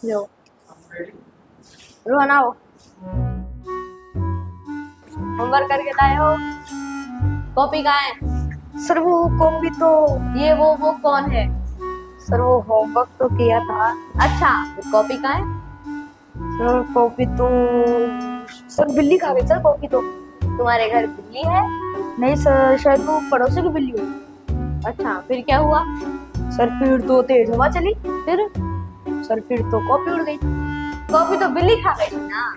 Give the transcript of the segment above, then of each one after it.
लो रोहन आओ। होमवर्क करके लाए हो? कॉपी कहाँ है? सर वो कॉपी तो ये वो कौन है? सर वो होमवर्क तो किया था। अच्छा, तो कॉपी कहाँ है? सर कॉपी तो सर बिल्ली खा गई सर कॉपी तो। तुम्हारे घर बिल्ली है? नहीं सर, शायद वो पड़ोसी की बिल्ली हुई। अच्छा, फिर क्या हुआ? सर फिर तो तेज हवा चली। फिर फिर तो कॉपी उड़ गई। कॉपी तो बिल्ली खा गई थी ना।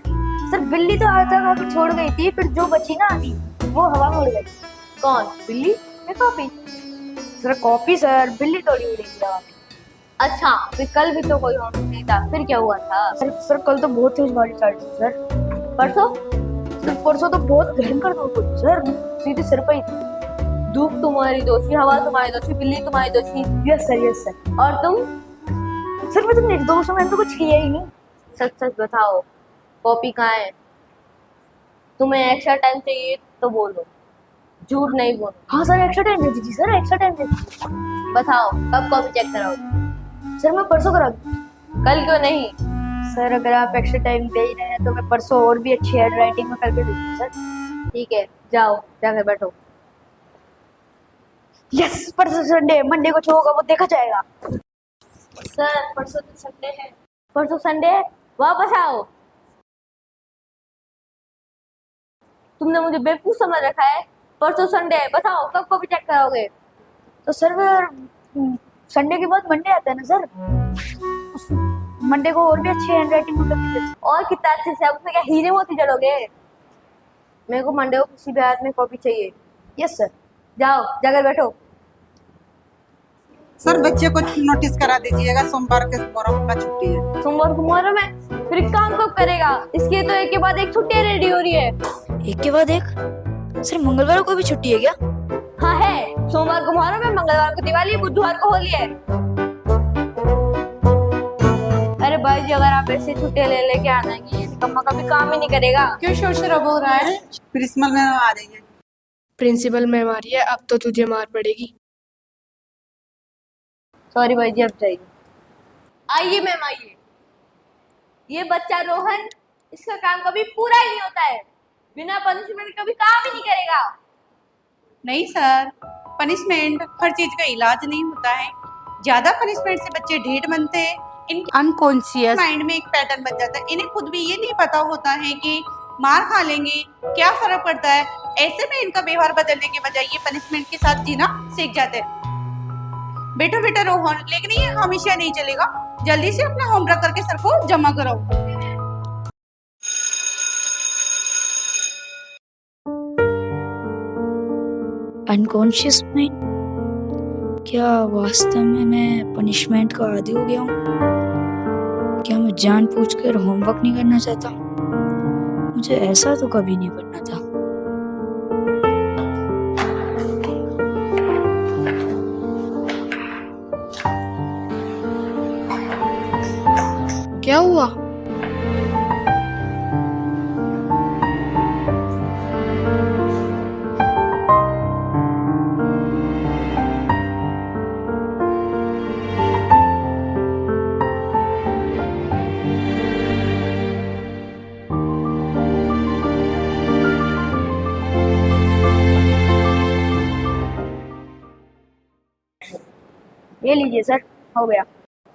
सर बिल्ली तो आधा खा के छोड़ गई थी, फिर जो बची ना आधी वो हवा में उड़ गई। कौन, बिल्ली या कॉपी? सर कॉपी सर, बिल्ली थोड़ी उड़ेगी हवा में। अच्छा, फिर कल भी तो कोई होमवर्क नहीं था, फिर क्या हुआ था? सर कल तो बहुत तेज बारिश आ रही थी सर। परसों? सर परसों तो बहुत भयंकर धूप हुई सर, सीधे सिर पर ही थी। धूप तुम्हारी दोषी, हवा तुम्हारी दोषी, बिल्ली तुम्हारी दोषी। Yes sir. और तुम? सर मैं तो निर्दोष हूँ, मैंने तो कुछ किया ही नहीं। सच सच बताओ, कॉपी कहाँ है? तुम्हें एक्स्ट्रा टाइम चाहिए तो बोलो, झूठ नहीं बोलो। हाँ सर एक्स्ट्रा टाइम दे दीजिए सर, एक्स्ट्रा टाइम दे दीजिए। बताओ कब कॉपी चेक कराओगे? सर मैं परसों करा दूँ। कल क्यों नहीं? सर अगर आप एक्स्ट्रा टाइम दे ही रहे हैं तो मैं परसों और भी अच्छी हैंड राइटिंग में करके दूँगी सर। ठीक है, जाओ जाकर बैठो। यस, परसों संडे, मंडे को जो होगा वो देखा जाएगा। सर परसों तो संडे है। परसों संडे है, वापस आओ। तुमने मुझे बेवकूफ समझ रखा है। परसों संडे है, बताओ कब कॉपी चेक कराओगे? तो सर संडे के बाद मंडे आता है ना सर, उस मंडे को और भी अच्छी हैंड राइटिंग में करके देते। और कितना अच्छे से, अब उसमें क्या हीरे मोती जड़ोगे? मेरे को मंडे को किसी भी हालत में कॉपी चाहिए। Yes sir. जाओ जाकर बैठो। सर बच्चे को नोटिस करा दीजिएगा, सोमवार के मुहर्रम का छुट्टी है। सोमवार को मुहर्रम है, फिर काम कब करेगा? इसके तो एक के बाद एक छुट्टियां रेडी हो रही है। एक के बाद एक? सर मंगलवार को भी छुट्टी है क्या? हाँ है, सोमवार को मुहर्रम है, मंगलवार को दिवाली, बुधवार को होली है। अरे भाई जी, अगर आप ऐसे छुट्टियां ले लेके आ जाएंगे, निकम्मा कभी काम ही नहीं करेगा। क्यों शोर शराबा हो रहा है? प्रिंसिपल मैम आ रही है। प्रिंसिपल मैम आ रही है, अब तो तुझे मार पड़ेगी। सॉरी भाई जी, अब जाइए। आइए मैम आइए। ये बच्चा रोहन, इसका काम कभी पूरा ही नहीं होता है, बिना पनिशमेंट कभी काम ही नहीं करेगा। नहीं सर, पनिशमेंट हर चीज का इलाज नहीं होता है। ज्यादा पनिशमेंट से बच्चे ढीठ बनते हैं, इन अनकॉन्शियस माइंड में एक पैटर्न बन जाता है। इन्हें खुद भी ये नहीं पता होता है कि मार खा लेंगे क्या फर्क पड़ता है। ऐसे में इनका व्यवहार बदलने के बजाय ये पनिशमेंट के साथ जीना सीख जाते हैं। बेटा बेटा रोहन, लेकिन ये हमेशा नहीं चलेगा। जल्दी से अपना होमवर्क करके सर को जमा कराओ। Unconscious mind? क्या वास्तव में मैं पनिशमेंट का आदी हो गया हूँ? क्या मैं जानबूझकर होमवर्क नहीं करना चाहता? मुझे ऐसा तो कभी नहीं करना था। क्या हुआ? ये लीजिए सर, हो गया।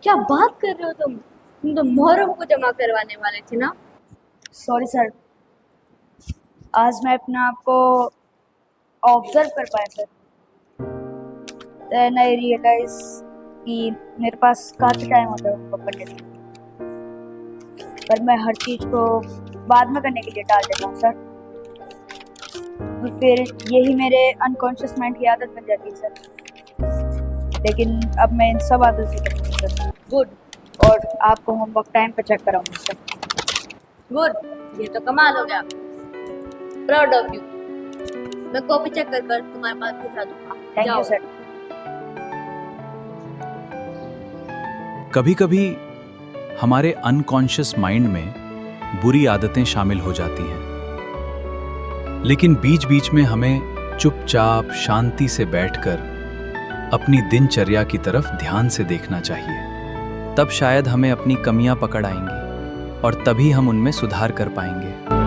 क्या बात कर रहे हो तुम तो मुहर्रम को जमा करवाने वाले थे ना? सॉरी सर, आज मैं अपने आप को ऑब्जर्व कर पाया सर। देन आई रियलाइज कि मेरे पास काफी टाइम होता है उनको करने के लिए, पर मैं हर चीज को बाद में करने के लिए डाल देता हूँ सर। और फिर यही मेरे अनकॉन्शियस माइंड की आदत बन जाती है सर। लेकिन अब मैं इन सब आदत से करती हूँ सर। गुड और आपको होमवर्क टाइम पर चेक कराऊंगा सर। गुड, ये तो कमाल हो गया। Proud of you. मैं कॉपी चेक कर तुम्हारे पास भिजवा दूंगा। थैंक जाओ। You sir. कभी कभी हमारे अनकॉन्शियस माइंड में बुरी आदतें शामिल हो जाती हैं, लेकिन बीच बीच में हमें चुपचाप शांति से बैठकर अपनी दिनचर्या की तरफ ध्यान से देखना चाहिए, तब शायद हमें अपनी कमियां पकड़ आएंगी और तभी हम उनमें सुधार कर पाएंगे।